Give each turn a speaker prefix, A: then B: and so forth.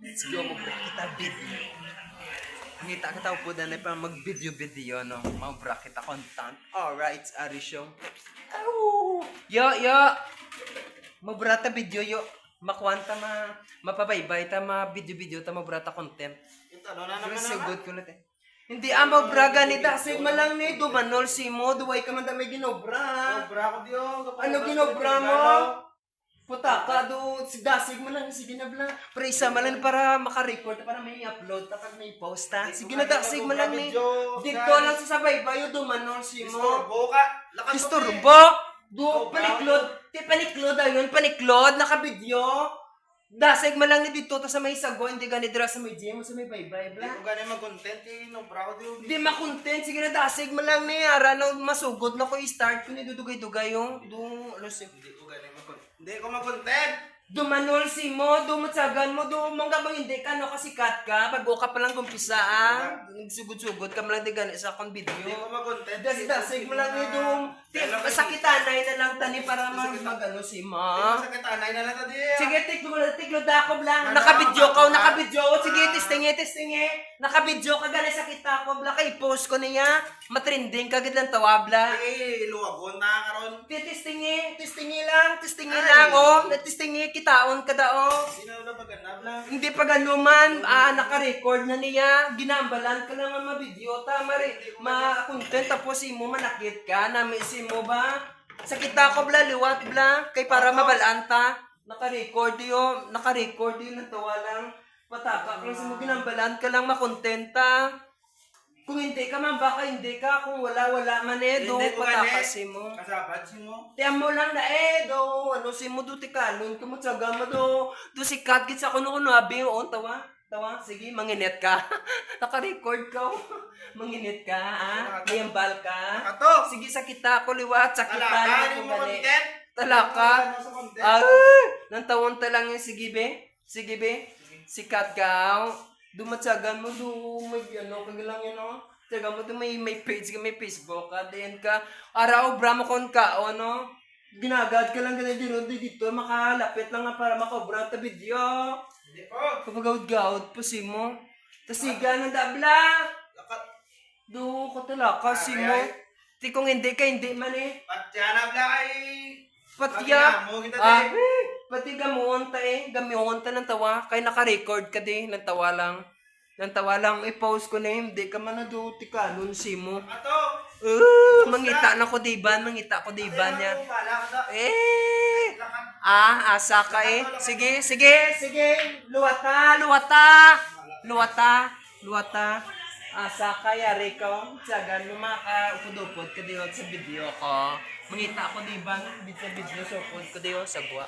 A: Sige mo bra kita video. Ngita kita po na pa mag-video, no? Mabra kita content. Alright, ari show. Yo. Mabrata video yo. Makwanta mapabaybay ta video ta mabrata content.
B: Ito, ano na naman
A: So
B: naman?
A: good ko na te. Hindi ama braga ni dasig malang ni dumanol si mo duway ka man ta may ginobra.
B: Sobra ko diyo.
A: Ano ginobra mo? Puta ka do si dasig mo lang sige na bla. Pre isa malan para maka-record para may upload kapag may post ta. Sige na dasig mo lang ni. Dito lang sa sabaybay dumanol si mo.
B: Istorbo ka. Lakas
A: Istorbo. Do paniklod ayun paniklod naka-video. Dasig mo lang ni dito ta sa may sago hindi gani dira sa may gym sa may baybay
B: Hindi
A: bla.
B: ko ganun mag-content eh. Sobra ko diyo.
A: Di makontent sige na dasig mo lang ni ara no masugod na ko i-start ko ni dudugay-dugay yung ano si
B: Hindi ko ganun mag-content. Hindi ko mag-content.
A: Dumanol si mo, dumatsagan mo, mangga bang hindi ka, no, kasikat ka, pag ka pa lang kumpisa, nagsugod-sugod ka mo lang di gani sa akong
B: Hindi ko
A: video.
B: mag-content.
A: Dasig mo lang idong, masakitanay na lang tani para magano si mo.
B: Masakit anay na lang ta diyo.
A: Sige, tiklod ako bla, nakabidyo ka, sige, testingi, nakabidyo ka gani sakit ako bla, kay post ko niya, matrending ka gid lang tawa bla.
B: Eh, luwagon na karon.
A: Testingi lang, oh, testingi, kitaon ka dao.
B: Sino na maganda lang.
A: Hindi pa ganuman, naka-record na niya, ginambalan ka lang ang mabidyo, ma-content, tapos imo manakit ka, namisin mo ba? Sakit ako bla, liwat bla, kay para mabalaan ta, naka-record yun ng tawa lang, patakak lang sa mo, ginambalan ka lang makontenta. Kung hindi ka man, baka hindi ka, kung wala man do,
B: Hindi ko
A: patakasin mo.
B: Kasabad si mo.
A: Tiyan mo lang na do, ano si mo do tikalon, kumutsaga mo do sikat git sa kuno abi o tawa, sige, manginet ka. Naka-record ka, manginet ka, mayambal ka.
B: Ato.
A: Sige, sakita ko liwat, sakita
B: Talaka,
A: na
B: hindi
A: ko
B: mo
A: gani.
B: content.
A: Talaka.
B: Ano sa content?
A: Nang tawon ta lang yung sige be, sikat ka. Dumatsagan mo may ano kagalang yun no. Tsaga mo may page ka, may Facebook ka, din ka. Araw bra mo kon ka ano. Ginagad ka lang ganun dito makalapit lang nga para makobra ta video.
B: Hindi po.
A: Kapagawad-gawad po si mo. Tasiga ng dabla.
B: Lakat.
A: Do ko talaka si mo. Ti kung hindi ka hindi man eh.
B: Patyana bla ay.
A: Patya.
B: Mo kita din.
A: Pati gamuon ta ng tawa. Kay naka-record ka din ng tawa lang. I-post ko na hindi ka man na do tikalon si mo.
B: Ato.
A: Mangita na ko diban niya.
B: Lakat.
A: Asa ka eh. Sige. Luwata. Asa ka, yari ko. Sagan mo maka-upod-upod ka diyo sa video ko. Mangita ko diban, sa video sa upod ko diyo sa gwa.